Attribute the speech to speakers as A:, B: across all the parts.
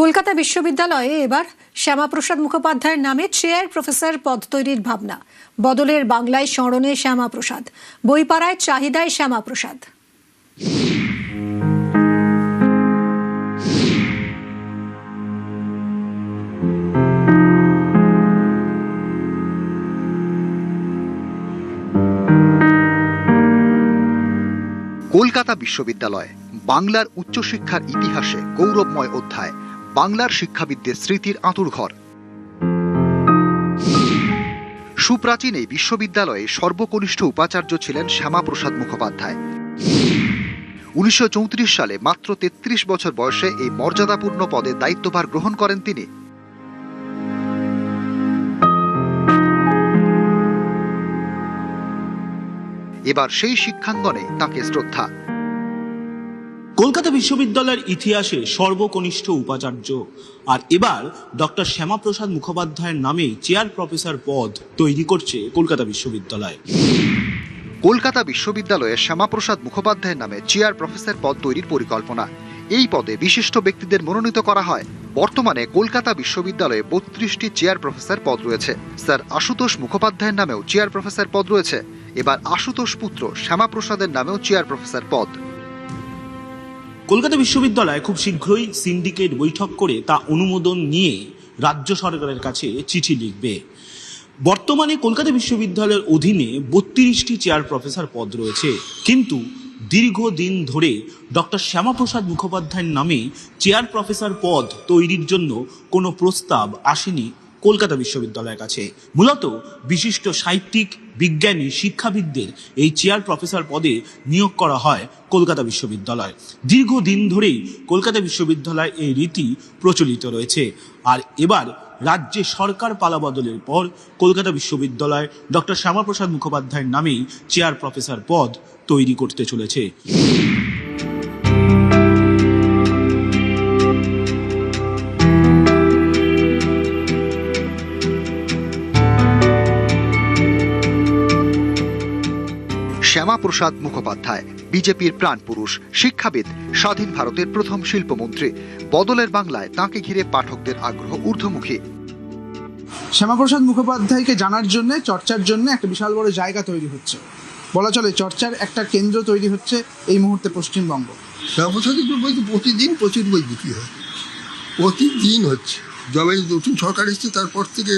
A: কলকাতা বিশ্ববিদ্যালয়ে এবার শ্যামাপ্রসাদ মুখোপাধ্যায়ের নামে চেয়ার প্রফেসর পদ তৈরির ভাবনা। বদলের বাংলায় স্মরণে শ্যামাপ্রসাদ, বইপাড়ায় চাহিদায় শ্যামাপ্রসাদ।
B: কলকাতা বিশ্ববিদ্যালয় বাংলার উচ্চশিক্ষার ইতিহাসে গৌরবময় অধ্যায়, বাংলার শিক্ষাবিদদের স্মৃতির আঁতুড়ঘর। সুপ্রাচীন এই বিশ্ববিদ্যালয়ে সর্বকনিষ্ঠ উপাচার্য ছিলেন শ্যামাপ্রসাদ মুখোপাধ্যায়। 1934 সালে মাত্র 33 বছর বয়সে এই মর্যাদাপূর্ণ পদে দায়িত্বভার গ্রহণ করেন তিনি। এবার সেই শিক্ষাঙ্গনে তাঁকে শ্রদ্ধা।
C: কলকাতা বিশ্ববিদ্যালয়ের ইতিহাসে সর্বকনিষ্ঠ উপাচার্য আর এবার ডক্টর শ্যামাপ্রসাদ মুখোপাধ্যায়ের নামে চেয়ার প্রফেসর পদ তৈরি করছে কলকাতা বিশ্ববিদ্যালয়।
B: কলকাতা বিশ্ববিদ্যালয়ে শ্যামাপ্রসাদ মুখোপাধ্যায়ের নামে চেয়ার প্রফেসর পদ তৈরির পরিকল্পনা। এই পদে বিশিষ্ট ব্যক্তিদের মনোনীত করা হয়। বর্তমানে কলকাতা বিশ্ববিদ্যালয়ে 32টি চেয়ার প্রফেসর পদ রয়েছে। স্যার আশুতোষ মুখোপাধ্যায়ের নামেও চেয়ার প্রফেসর পদ রয়েছে। এবার আশুতোষ পুত্র শ্যামাপ্রসাদের নামেও চেয়ার প্রফেসর পদ।
C: কলকাতা বিশ্ববিদ্যালয় খুব শীঘ্রই সিন্ডিকেট বৈঠক করে তা অনুমোদন নিয়ে রাজ্য সরকারের কাছে চিঠি লিখবে। বর্তমানে কলকাতা বিশ্ববিদ্যালয়ের অধীনে 32টি চেয়ার প্রফেসর পদ রয়েছে, কিন্তু দীর্ঘদিন ধরে ডক্টর শ্যামাপ্রসাদ মুখোপাধ্যায়ের নামে চেয়ার প্রফেসর পদ তৈরির জন্য কোনো প্রস্তাব আসেনি কলকাতা বিশ্ববিদ্যালয়ের কাছে। মূলত বিশিষ্ট সাহিত্যিক, বিজ্ঞানী, শিক্ষাবিদদের এই চেয়ার প্রফেসর পদে নিয়োগ করা হয় কলকাতা বিশ্ববিদ্যালয়। দীর্ঘদিন ধরেই কলকাতা বিশ্ববিদ্যালয় এই রীতি প্রচলিত রয়েছে। আর এবার রাজ্যে সরকার পালাবদলের পর কলকাতা বিশ্ববিদ্যালয় ডক্টর শ্যামাপ্রসাদ মুখোপাধ্যায়ের নামেই চেয়ার প্রফেসর পদ তৈরি করতে চলেছে।
B: শ্যামাপ্রসাদ মুখোপাধ্যায় বিজেপির প্রাণপুরুষ, শিক্ষাবিদ, স্বাধীন ভারতের প্রথম শিল্পমন্ত্রী। বদলের বাংলায় তাঁকে ঘিরে পাঠকদের আগ্রহ ঊর্ধ্বমুখী।
D: শ্যামাপ্রসাদ মুখোপাধ্যায়কে জানার জন্য, চর্চার জন্য একটা বিশাল বড় জায়গা তৈরি হচ্ছে। বলা চলে চর্চার একটা কেন্দ্র তৈরি হচ্ছে এই মুহূর্তে পশ্চিমবঙ্গ।
E: শ্যামাপ্রসাদের বই তো প্রতিদিন প্রচুর বই বিক্রি হয়, প্রতিদিন হচ্ছে। যবে নতুন সরকার এসছে তারপর থেকে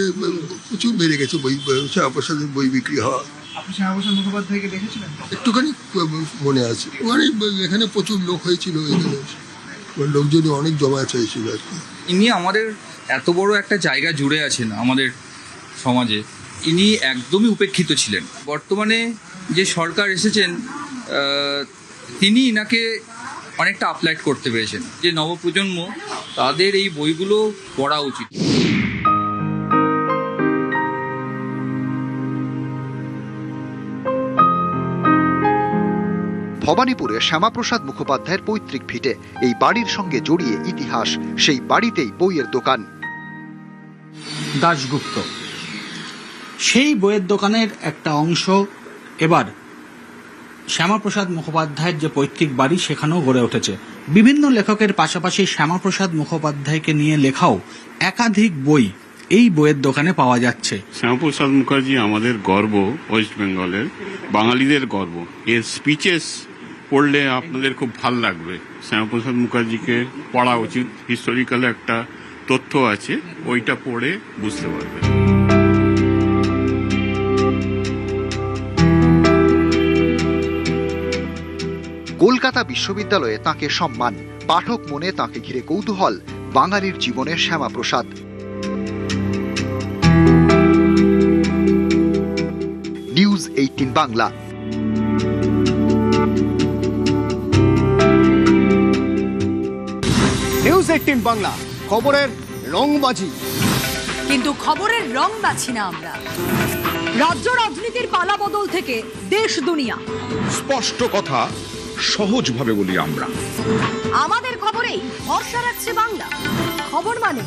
E: প্রচুর বেড়ে গেছে বই, শ্যামাপ্রসাদের বই বিক্রি হওয়া।
D: আপনি শ্যামাপ্রসাদ মুখোপাধ্যায়কে দেখেছিলেন?
E: একটুখানি মনে আছে, ওখানে এখানে প্রচুর লোক হয়েছিল, এখানে লোকজন অনেক জমায়েত হয়েছিল আর কি।
F: ইনি আমাদের এত বড় একটা জায়গা জুড়ে আছেন আমাদের সমাজে, ইনি একদমই উপেক্ষিত ছিলেন। বর্তমানে যে সরকার এসেছেন তিনি ইনাকে অনেকটা আপলাইট করতে পেরেছেন। যে নবপ্রজন্ম, তাদের এই বইগুলো পড়া উচিত।
B: ভবানীপুরে শ্যামাপ্রসাদ মুখোপাধ্যায়ের পৈতৃক ভিটে। এই বাড়ির সঙ্গে জড়িয়ে ইতিহাস। সেই বাড়িতেই বইয়ের দোকান।
G: দাশগুপ্ত সেই বইয়ের দোকানের একটা অংশ এবার শ্যামাপ্রসাদ মুখোপাধ্যায়ের যে পৈতৃক বাড়ি সেখানেও গড়ে উঠেছে। বিভিন্ন লেখকের পাশাপাশি শ্যামাপ্রসাদ মুখোপাধ্যায়কে নিয়ে লেখাও একাধিক বই এই বইয়ের দোকানে পাওয়া যাচ্ছে।
H: শ্যামাপ্রসাদ মুখার্জি আমাদের গর্ব, ওয়েস্ট বেঙ্গলের বাঙালিদের গর্ব। এর স্পিচেস পড়লে আপনাদের খুব ভাল লাগবে। শ্যামাপ্রসাদ মুখার্জিকে পড়া উচিত। হিস্টোরিক্যাল একটা তথ্য আছে, ওইটা পড়ে বুঝতে পারবেন।
B: কলকাতা বিশ্ববিদ্যালয়ে তাঁকে সম্মান, পাঠক মনে তাঁকে ঘিরে কৌতূহল। বাঙালির জীবনে শ্যামাপ্রসাদ। নিউজ 18 বাংলা।
I: নিউজ 18 বাংলা, খবরের রংবাজি।
A: কিন্তু খবরের রং বাছি না আমরা। রাজ্য রাজনীতির পালাবদল থেকে দেশ দুনিয়া,
J: স্পষ্ট কথা সহজভাবে বলি আমরা।
A: আমাদের খবরেই ভরসা রাখছে বাংলা। খবর মানে